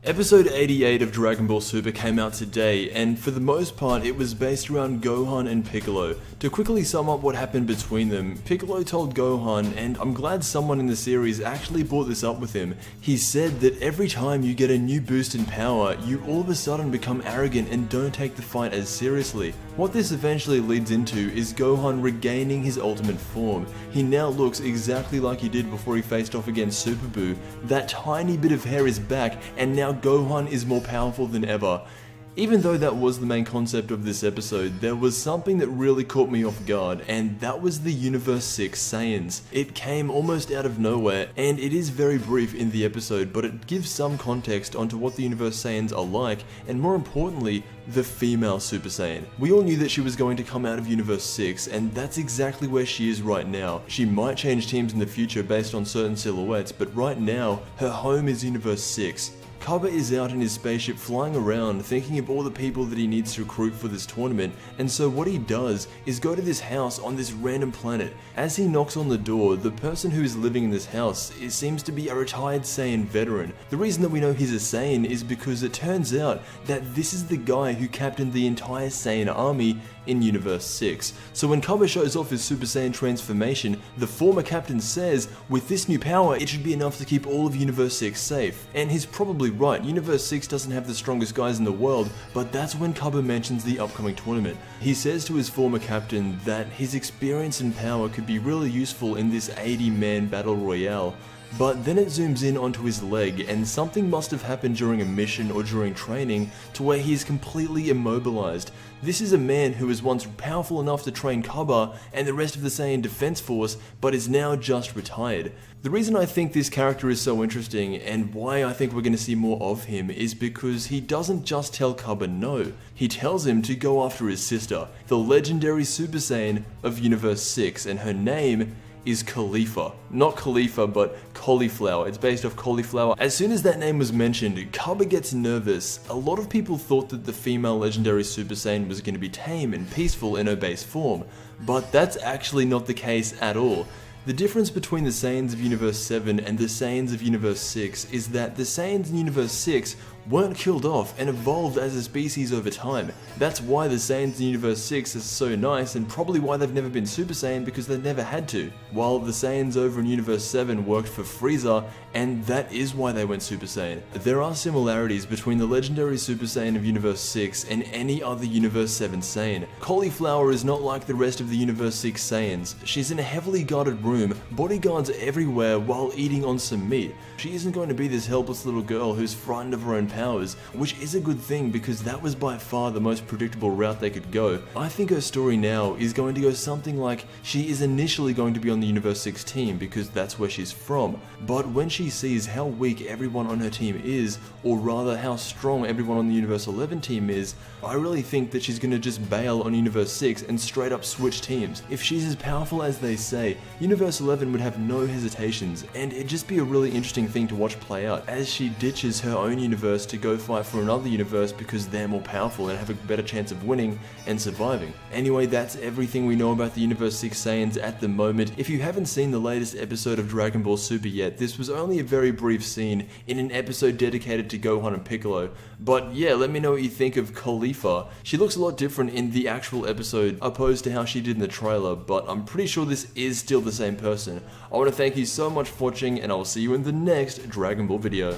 Episode 88 of Dragon Ball Super came out today, and for the most part it was based around Gohan and Piccolo. To quickly sum up what happened between them, Piccolo told Gohan, and I'm glad someone in the series actually brought this up with him, he said that every time you get a new boost in power, you all of a sudden become arrogant and don't take the fight as seriously. What this eventually leads into is Gohan regaining his ultimate form. He now looks exactly like he did before he faced off against Super Buu. That tiny bit of hair is back, and now Gohan is more powerful than ever. Even though that was the main concept of this episode, there was something that really caught me off guard, and that was the Universe 6 Saiyans. It came almost out of nowhere, and it is very brief in the episode, but it gives some context onto what the Universe Saiyans are like, and more importantly, the female Super Saiyan. We all knew that she was going to come out of Universe 6, and that's exactly where she is right now. She might change teams in the future based on certain silhouettes, but right now, her home is Universe 6. Kaba is out in his spaceship flying around thinking of all the people that he needs to recruit for this tournament, and so what he does is go to this house on this random planet. As he knocks on the door, the person who is living in this house seems to be a retired Saiyan veteran. The reason that we know he's a Saiyan is because it turns out that this is the guy who captained the entire Saiyan army in Universe 6. So when Kaba shows off his Super Saiyan transformation, the former captain says, with this new power, it should be enough to keep all of Universe 6 safe. And he's probably right, Universe 6 doesn't have the strongest guys in the world, but that's when Kaba mentions the upcoming tournament. He says to his former captain that his experience and power could be really useful in this 80-man battle royale. But then it zooms in onto his leg, and something must have happened during a mission or during training to where he is completely immobilized. This is a man who was once powerful enough to train Kaba and the rest of the Saiyan Defense Force, but is now just retired. The reason I think this character is so interesting, and why I think we're going to see more of him, is because he doesn't just tell Kaba no, he tells him to go after his sister, the legendary Super Saiyan of Universe 6, and her name is Khalifa. Not Khalifa, but Cauliflower. It's based off Cauliflower. As soon as that name was mentioned, Kaba gets nervous. A lot of people thought that the female legendary Super Saiyan was going to be tame and peaceful in her base form, but that's actually not the case at all. The difference between the Saiyans of Universe 7 and the Saiyans of Universe 6 is that the Saiyans in Universe 6 weren't killed off and evolved as a species over time. That's why the Saiyans in Universe 6 are so nice, and probably why they've never been Super Saiyan, because they've never had to. While the Saiyans over in Universe 7 worked for Frieza, and that is why they went Super Saiyan. There are similarities between the legendary Super Saiyan of Universe 6 and any other Universe 7 Saiyan. Cauliflower is not like the rest of the Universe 6 Saiyans. She's in a heavily guarded room, bodyguards everywhere while eating on some meat. She isn't going to be this helpless little girl who's frightened of her own powers, which is a good thing because that was by far the most predictable route they could go. I think her story now is going to go something like she is initially going to be on the Universe 6 team because that's where she's from, but when she sees how weak everyone on her team is, or rather how strong everyone on the Universe 11 team is, I really think that she's going to just bail on Universe 6 and straight up switch teams. If she's as powerful as they say, Universe 11 would have no hesitations, and it'd just be a really interesting thing to watch play out as she ditches her own universe to go fight for another universe because they're more powerful and have a better chance of winning and surviving. Anyway, that's everything we know about the Universe 6 Saiyans at the moment. If you haven't seen the latest episode of Dragon Ball Super yet, this was only a very brief scene in an episode dedicated to Gohan and Piccolo. But yeah, let me know what you think of Khalifa. She looks a lot different in the actual episode opposed to how she did in the trailer, but I'm pretty sure this is still the same person. I want to thank you so much for watching, and I'll see you in the next Dragon Ball video.